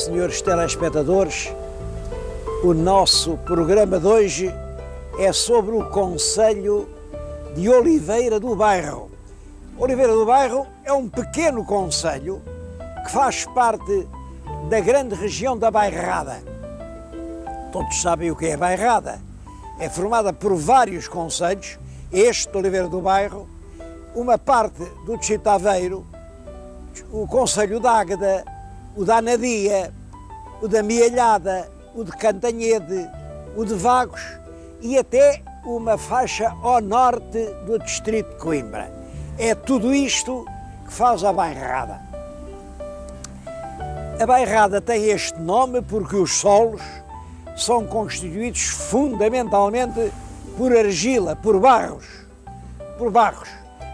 senhores telespectadores, o nosso programa de hoje é sobre o concelho de Oliveira do Bairro. Oliveira do Bairro é um pequeno concelho que faz parte da grande região da Bairrada. Todos sabem o que é a Bairrada. É formada por vários concelhos, este de Oliveira do Bairro, uma parte do distrito de Aveiro, o concelho de Águeda, o da Anadia, o da Mialhada, o de Cantanhede, o de Vagos e até uma faixa ao norte do distrito de Coimbra. É tudo isto que faz a Bairrada. A Bairrada tem este nome porque os solos são constituídos fundamentalmente por argila, por barros.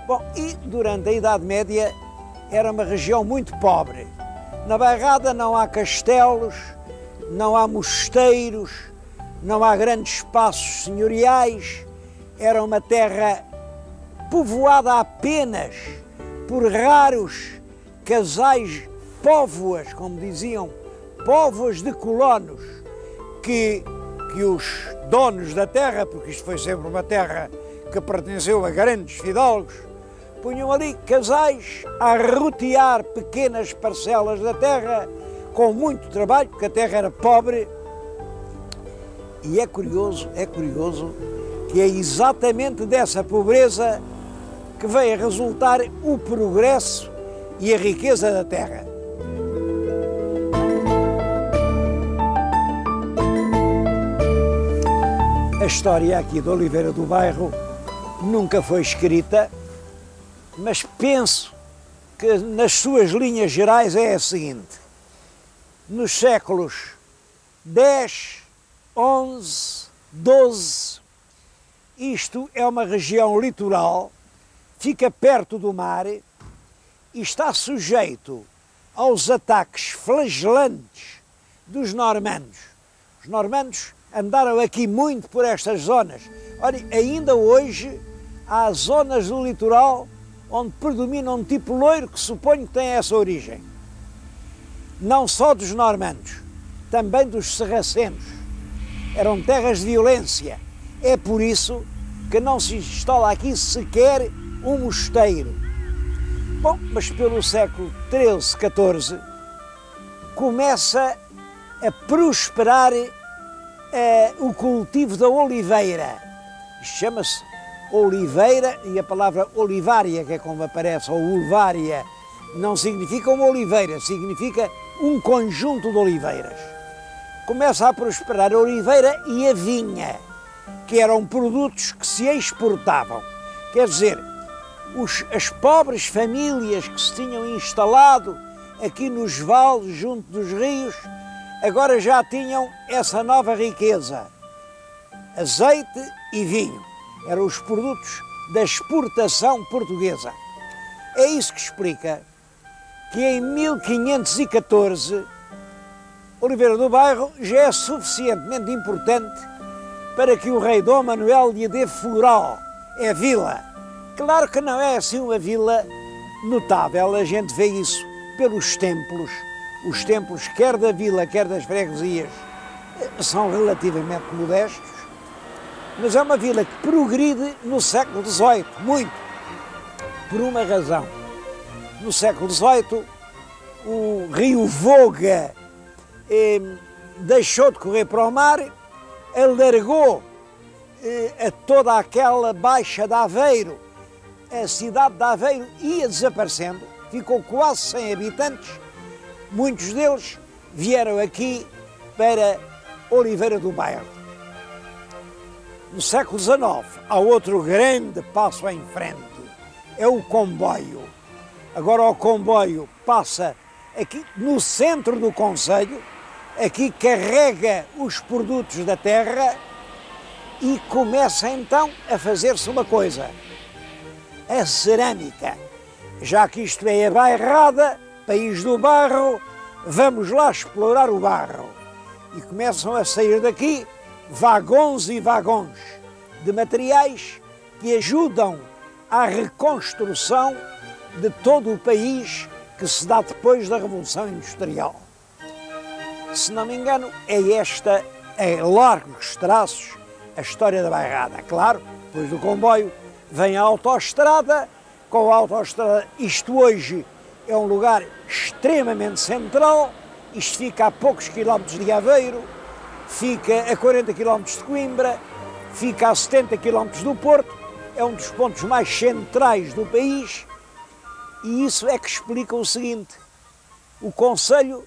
Bom, e durante a Idade Média era uma região muito pobre. Na Bairrada não há castelos, não há mosteiros, não há grandes espaços senhoriais. Era uma terra povoada apenas por raros casais póvoas, como diziam, póvoas de colonos, que os donos da terra, porque isto foi sempre uma terra que pertenceu a grandes fidalgos, punham ali casais a rotear pequenas parcelas da terra com muito trabalho, porque a terra era pobre. E é curioso que é exatamente dessa pobreza que veio a resultar o progresso e a riqueza da terra. A história aqui de Oliveira do Bairro nunca foi escrita, mas penso que nas suas linhas gerais é a seguinte: nos séculos X, XI, XII, isto é uma região litoral, fica perto do mar e está sujeito aos ataques flagelantes dos normandos. Os normandos andaram aqui muito por estas zonas. Olha, ainda hoje há zonas do litoral onde predomina um tipo loiro que suponho que tem essa origem. Não só dos normandos, também dos sarracenos. Eram terras de violência. É por isso que não se instala aqui sequer um mosteiro. Bom, mas pelo século XIII, XIV, começa a prosperar o cultivo da oliveira. Isto chama-se oliveira, e a palavra olivária, que é como aparece, ou ulvária, não significa uma oliveira, significa um conjunto de oliveiras. Começa a prosperar a oliveira e a vinha, que eram produtos que se exportavam. Quer dizer, as pobres famílias que se tinham instalado aqui nos vales, junto dos rios, agora já tinham essa nova riqueza. Azeite e vinho eram os produtos da exportação portuguesa. É isso que explica que em 1514 Oliveira do Bairro já é suficientemente importante para que o rei Dom Manuel lhe dê floral. É vila. Claro que não é assim uma vila notável, a gente vê isso pelos templos. Os templos, quer da vila, quer das freguesias, são relativamente modestos, mas é uma vila que progride no século XVIII, muito, por uma razão. No século XVIII, o rio Voga deixou de correr para o mar, alargou a toda aquela baixa de Aveiro. A cidade de Aveiro ia desaparecendo, ficou quase sem habitantes. Muitos deles vieram aqui para Oliveira do Bairro. No século XIX, há outro grande passo em frente, é o comboio. Agora o comboio passa aqui no centro do concelho, aqui carrega os produtos da terra e começa então a fazer-se uma coisa: a cerâmica. Já que isto é a Bairrada, país do barro, vamos lá explorar o barro. E começam a sair daqui vagões e vagões de materiais que ajudam à reconstrução de todo o país que se dá depois da Revolução Industrial. Se não me engano, é esta, em largos traços, a história da Bairrada. Claro, depois do comboio vem a autoestrada. Com a autoestrada, isto hoje é um lugar extremamente central. Isto fica a poucos quilómetros de Aveiro, fica a 40 quilómetros de Coimbra, fica a 70 quilómetros do Porto. É um dos pontos mais centrais do país e isso é que explica o seguinte: o concelho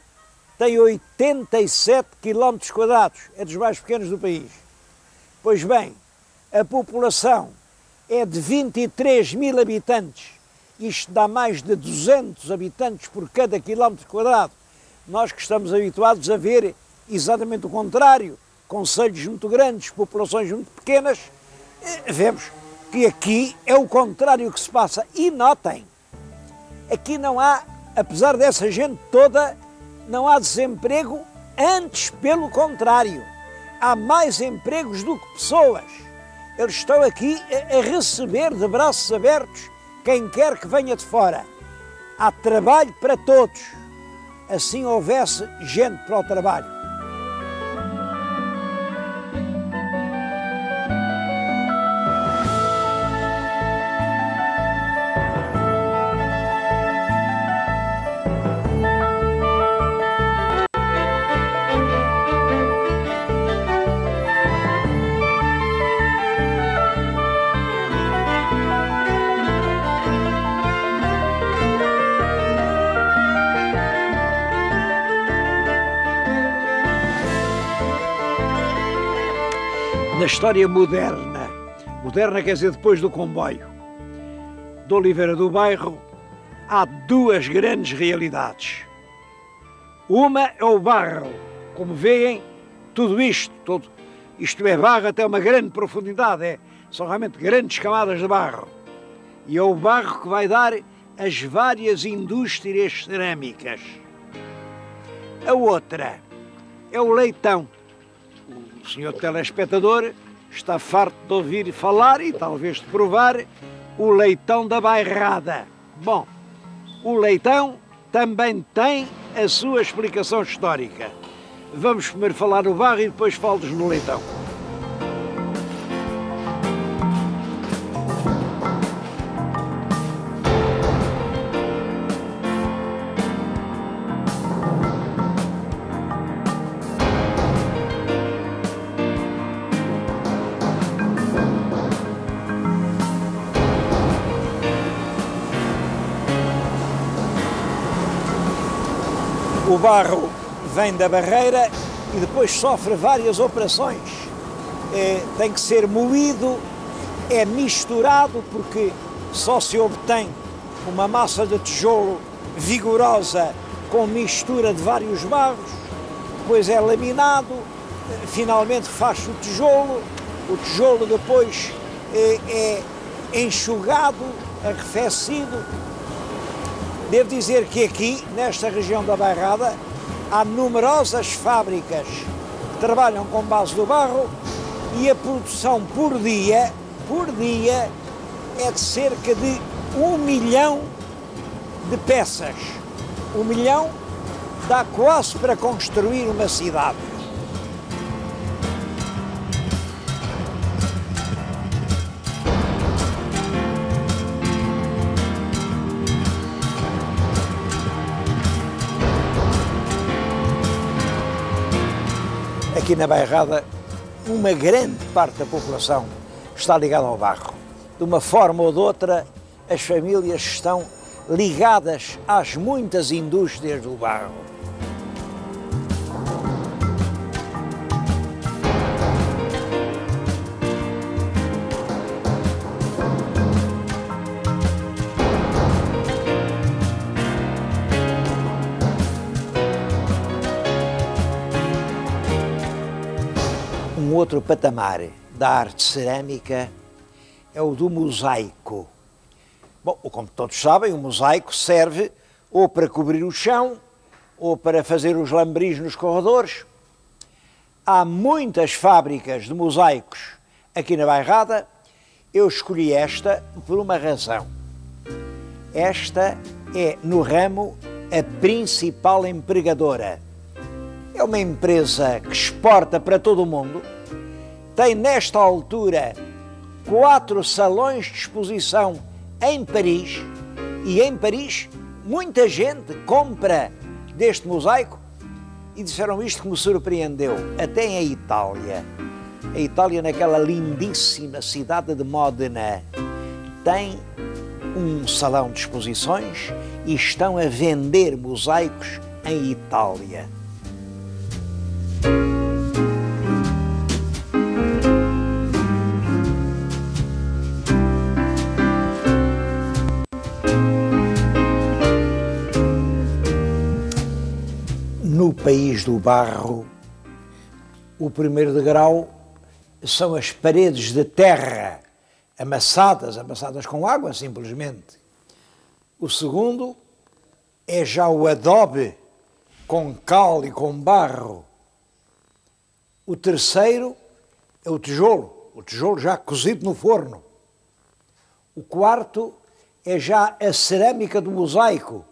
tem 87 quilómetros quadrados, é dos mais pequenos do país. Pois bem, a população é de 23 mil habitantes, isto dá mais de 200 habitantes por cada quilómetro quadrado. Nós que estamos habituados a ver exatamente o contrário, concelhos muito grandes, populações muito pequenas, vemos que aqui é o contrário que se passa. E notem, aqui não há, apesar dessa gente toda, não há desemprego, antes pelo contrário, há mais empregos do que pessoas. Eles estão aqui a receber de braços abertos quem quer que venha de fora. Há trabalho para todos, assim houvesse gente para o trabalho. Na história moderna quer dizer depois do comboio, de Oliveira do Bairro, há duas grandes realidades. Uma é o barro, como veem, tudo isto é barro até uma grande profundidade, são realmente grandes camadas de barro. E é o barro que vai dar as várias indústrias cerâmicas. A outra é o leitão. O senhor telespectador está farto de ouvir falar e talvez de provar o leitão da Bairrada. Bom, o leitão também tem a sua explicação histórica. Vamos primeiro falar no barro e depois falo-vos no leitão. O barro vem da barreira e depois sofre várias operações. Tem que ser moído, é misturado, porque só se obtém uma massa de tijolo vigorosa com mistura de vários barros, depois é laminado, finalmente faz-se o tijolo depois é enxugado, arrefecido. Devo dizer que aqui, nesta região da Bairrada, há numerosas fábricas que trabalham com base do barro e a produção por dia é de cerca de 1 milhão de peças. 1 milhão dá quase para construir uma cidade. Aqui na Bairrada, uma grande parte da população está ligada ao barro. De uma forma ou de outra, as famílias estão ligadas às muitas indústrias do barro. Um outro patamar da arte cerâmica é o do mosaico. Bom, como todos sabem, o mosaico serve ou para cobrir o chão ou para fazer os lambris nos corredores. Há muitas fábricas de mosaicos aqui na Bairrada. Eu escolhi esta por uma razão. Esta é, no ramo, a principal empregadora. é uma empresa que exporta para todo o mundo, tem nesta altura 4 salões de exposição em Paris, e em Paris muita gente compra deste mosaico, e disseram isto que me surpreendeu, até em Itália. A Itália, naquela lindíssima cidade de Módena, tem um salão de exposições e estão a vender mosaicos em Itália. No país do barro, o primeiro degrau são as paredes de terra amassadas com água, simplesmente. O segundo é já o adobe com cal e com barro. O terceiro é o tijolo já cozido no forno. O quarto é já a cerâmica do mosaico,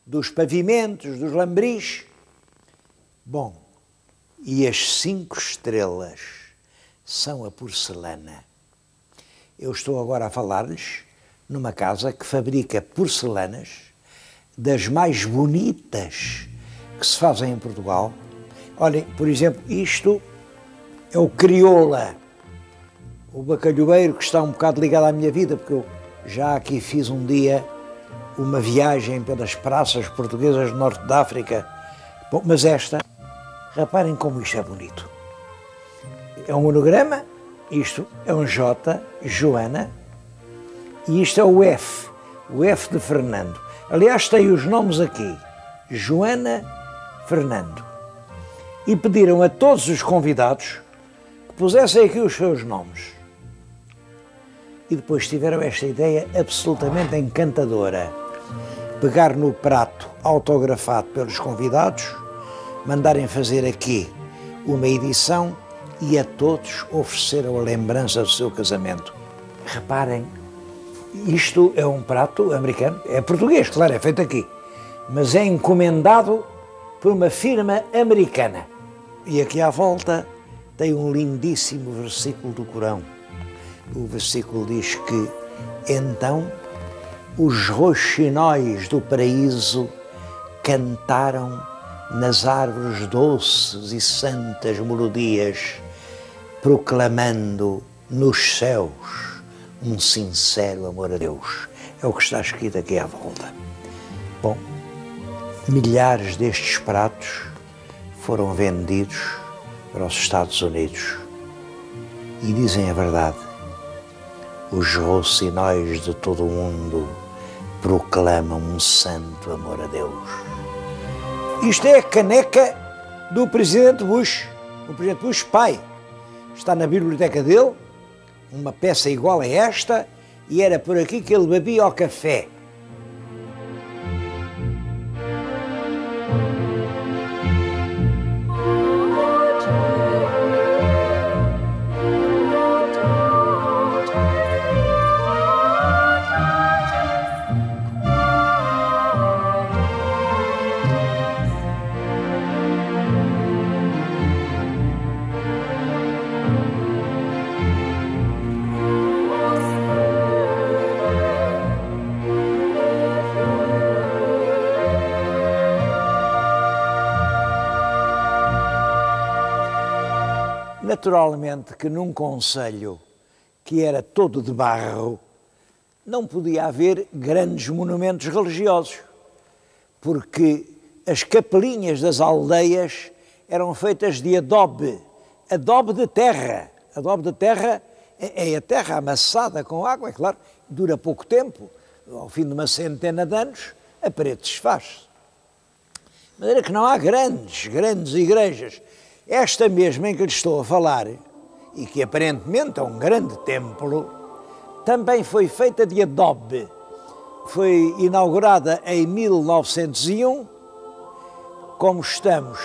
dos pavimentos, dos lambris. Bom, e as 5 estrelas são a porcelana. Eu estou agora a falar-lhes numa casa que fabrica porcelanas das mais bonitas que se fazem em Portugal. Olhem, por exemplo, isto é o crioula, o bacalhoeiro, que está um bocado ligado à minha vida, porque eu já aqui fiz um dia uma viagem pelas praças portuguesas do norte da África. Bom, mas esta, reparem como isto é bonito. É um monograma, isto é um J, Joana, e isto é o F de Fernando. Aliás, tem os nomes aqui, Joana, Fernando. E pediram a todos os convidados que pusessem aqui os seus nomes. E depois tiveram esta ideia absolutamente encantadora. Pegar no prato autografado pelos convidados, mandarem fazer aqui uma edição e a todos ofereceram a lembrança do seu casamento. Reparem, isto é um prato americano, é português, claro, é feito aqui, mas é encomendado por uma firma americana. E aqui à volta tem um lindíssimo versículo do Corão. O versículo diz que, então, os roxinóis do paraíso cantaram nas árvores doces e santas melodias, proclamando nos céus um sincero amor a Deus. É o que está escrito aqui à volta. Bom, milhares destes pratos foram vendidos para os Estados Unidos. E dizem a verdade, os rocinóis de todo o mundo proclamam um santo amor a Deus. Isto é a caneca do Presidente Bush, o Presidente Bush pai. Está na biblioteca dele, uma peça igual a esta, e era por aqui que ele bebia o café. Naturalmente que num concelho que era todo de barro, não podia haver grandes monumentos religiosos, porque as capelinhas das aldeias eram feitas de adobe de terra. Adobe de terra é a terra amassada com água, é claro, dura pouco tempo, ao fim de uma centena de anos, a parede desfaz-se. De maneira que não há grandes igrejas. Esta mesma em que lhe estou a falar, e que aparentemente é um grande templo, também foi feita de adobe. Foi inaugurada em 1901, como estamos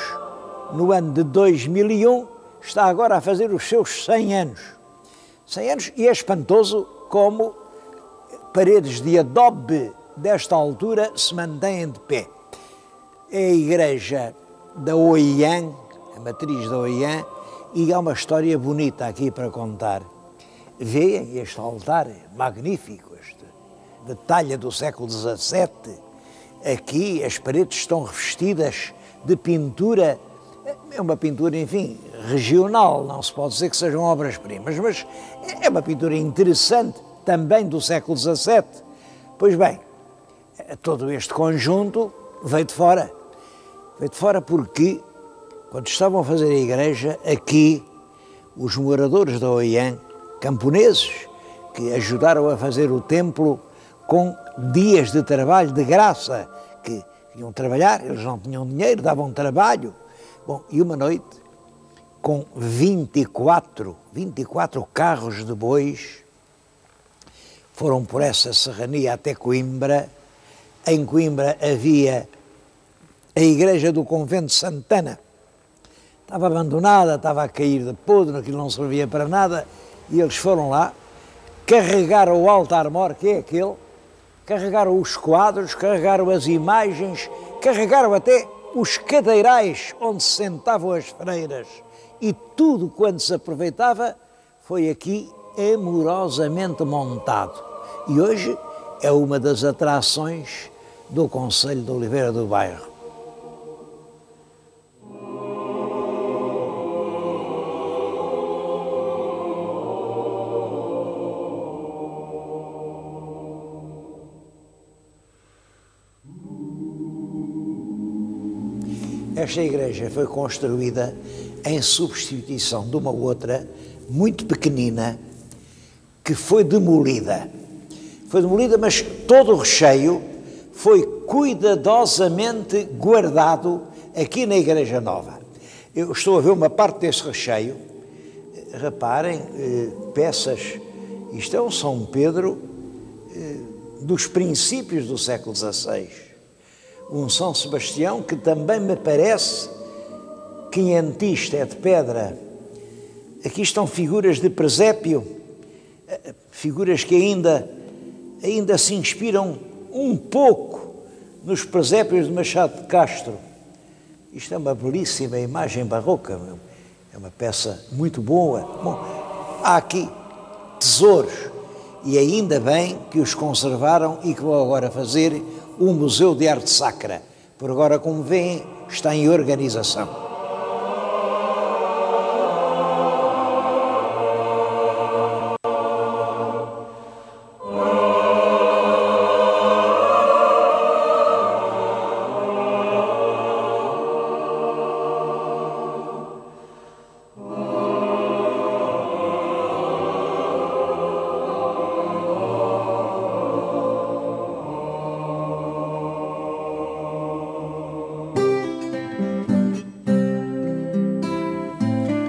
no ano de 2001, está agora a fazer os seus 100 anos. 100 anos, e é espantoso como paredes de adobe desta altura se mantêm de pé. É a igreja da Oian, a matriz da Oiã, e há uma história bonita aqui para contar. Veem este altar magnífico, de talha do século XVII. Aqui as paredes estão revestidas de pintura, é uma pintura, enfim, regional, não se pode dizer que sejam obras-primas, mas é uma pintura interessante, também do século XVII. Pois bem, todo este conjunto veio de fora. Veio de fora porque, quando estavam a fazer a igreja, aqui, os moradores da Oiã, camponeses, que ajudaram a fazer o templo com dias de trabalho de graça, que iam trabalhar, eles não tinham dinheiro, davam trabalho. Bom, e uma noite, com 24 carros de bois, foram por essa serrania até Coimbra. Em Coimbra havia a igreja do convento de Santana. Estava abandonada, estava a cair de podre, aquilo não servia para nada, e eles foram lá, carregaram o altar-mor, que é aquele, carregaram os quadros, carregaram as imagens, carregaram até os cadeirais onde se sentavam as freiras, e tudo quanto se aproveitava foi aqui amorosamente montado. E hoje é uma das atrações do concelho de Oliveira do Bairro. Esta igreja foi construída em substituição de uma outra muito pequenina que foi demolida. Foi demolida, mas todo o recheio foi cuidadosamente guardado aqui na Igreja Nova. Eu estou a ver uma parte desse recheio. Reparem, peças. Isto é um São Pedro dos princípios do século XVI. Um São Sebastião que também me parece quinhentista, é de pedra. Aqui estão figuras de presépio, figuras que ainda se inspiram um pouco nos presépios de Machado de Castro. Isto é uma belíssima imagem barroca, é uma peça muito boa. Bom, há aqui tesouros, e ainda bem que os conservaram e que vão agora fazer o Museu de Arte Sacra. Por agora, como veem, está em organização.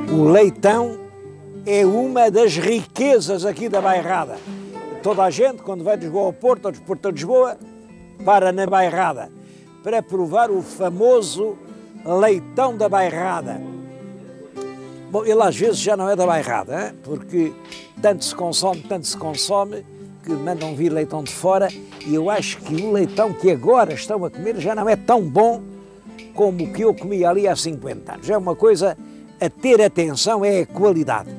O leitão é uma das riquezas aqui da Bairrada. Toda a gente, quando vai de Lisboa ao Porto, ou de Porto a Lisboa, para na Bairrada, para provar o famoso leitão da Bairrada. Bom, ele às vezes já não é da Bairrada, hein? Porque tanto se consome, que mandam vir leitão de fora, e eu acho que o leitão que agora estão a comer já não é tão bom como o que eu comia ali há 50 anos. É uma coisa a ter atenção, é a qualidade.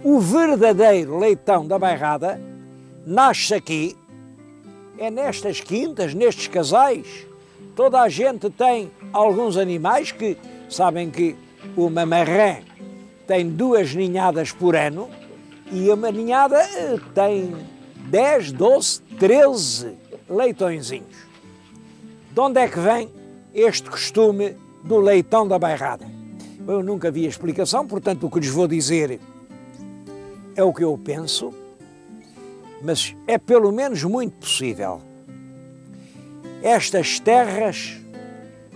O verdadeiro leitão da Bairrada nasce aqui, é nestas quintas, nestes casais. Toda a gente tem alguns animais que sabem que uma marrã tem 2 ninhadas por ano e uma ninhada tem 10, 12, 13 leitõezinhos. De onde é que vem este costume do leitão da Bairrada? Eu nunca vi a explicação, portanto o que lhes vou dizer é o que eu penso, mas é pelo menos muito possível. Estas terras,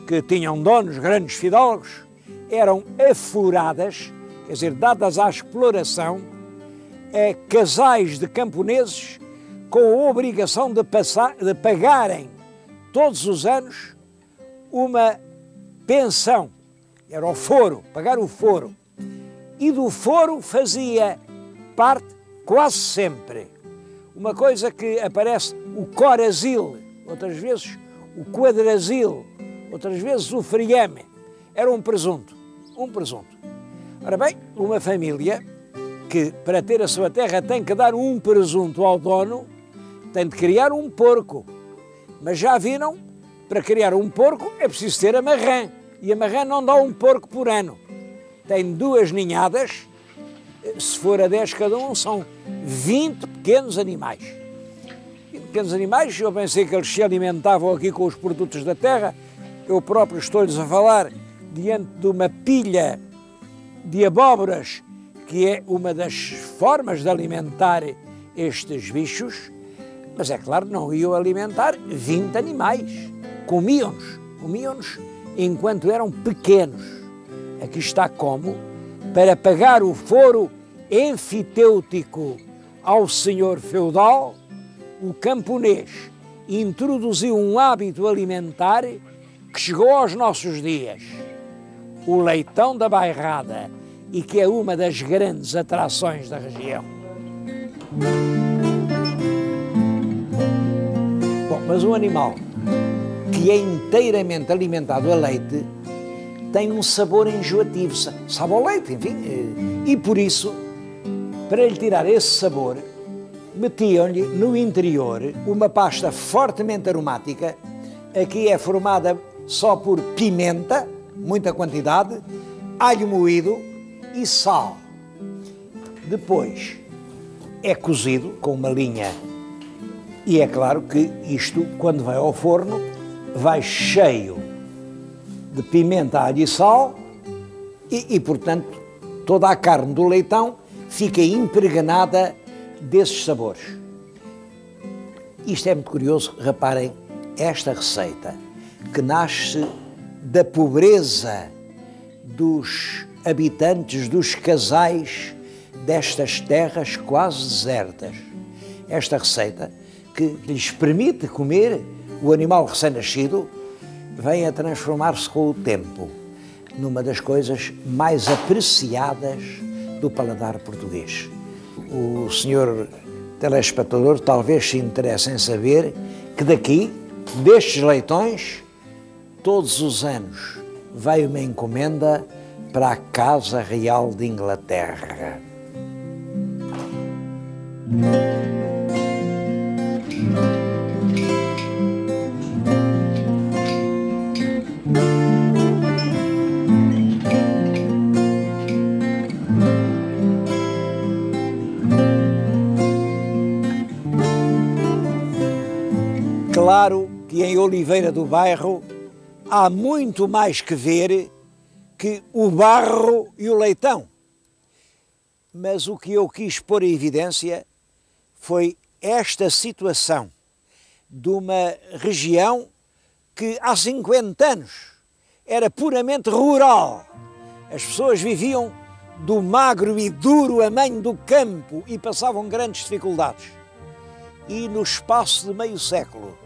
que tinham donos, grandes fidalgos, eram afloradas, quer dizer, dadas à exploração, a casais de camponeses com a obrigação de pagarem todos os anos uma pensão. Era o foro, pagar o foro. E do foro fazia parte, quase sempre, uma coisa que aparece, o corazil, outras vezes o quadrazil, outras vezes o friame. Era um presunto. um presunto. Ora bem, uma família que para ter a sua terra tem que dar um presunto ao dono, tem de criar um porco. Mas já viram, para criar um porco é preciso ter a marrã, e a marrã não dá um porco por ano. Tem 2 ninhadas, se for a 10 cada um, são 20 pequenos animais. 20 pequenos animais, eu pensei que eles se alimentavam aqui com os produtos da terra, eu próprio estou-lhes a falar diante de uma pilha de abóboras, que é uma das formas de alimentar estes bichos, mas é claro, não iam alimentar 20 animais. Comiam-nos enquanto eram pequenos. Aqui está como, para pagar o foro enfitêutico ao senhor feudal, o camponês introduziu um hábito alimentar que chegou aos nossos dias. O leitão da bairrada, e que é uma das grandes atrações da região. Bom, mas um animal que é inteiramente alimentado a leite tem um sabor enjoativo, sabe ao leite, enfim, e por isso, para lhe tirar esse sabor, metiam-lhe no interior uma pasta fortemente aromática, aqui é formada só por pimenta, muita quantidade, alho moído e sal. Depois é cozido com uma linha e é claro que isto, quando vai ao forno, vai cheio de pimenta, alho e sal e portanto, toda a carne do leitão fica impregnada desses sabores. Isto é muito curioso, reparem, esta receita que nasce da pobreza dos habitantes, dos casais destas terras quase desertas. Esta receita, que lhes permite comer o animal recém-nascido, vem a transformar-se com o tempo numa das coisas mais apreciadas do paladar português. O senhor telespectador talvez se interesse em saber que daqui, destes leitões, todos os anos vai uma encomenda para a Casa Real de Inglaterra. Claro que em Oliveira do Bairro há muito mais que ver que o barro e o leitão. Mas o que eu quis pôr em evidência foi esta situação de uma região que há 50 anos era puramente rural. As pessoas viviam do magro e duro amanho do campo e passavam grandes dificuldades. E no espaço de meio século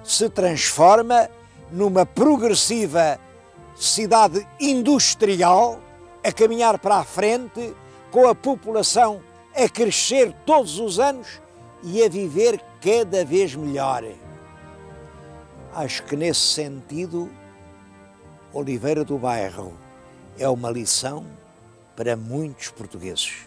se transforma numa progressiva cidade industrial a caminhar para a frente, com a população a crescer todos os anos e a viver cada vez melhor. Acho que nesse sentido, Oliveira do Bairro é uma lição para muitos portugueses.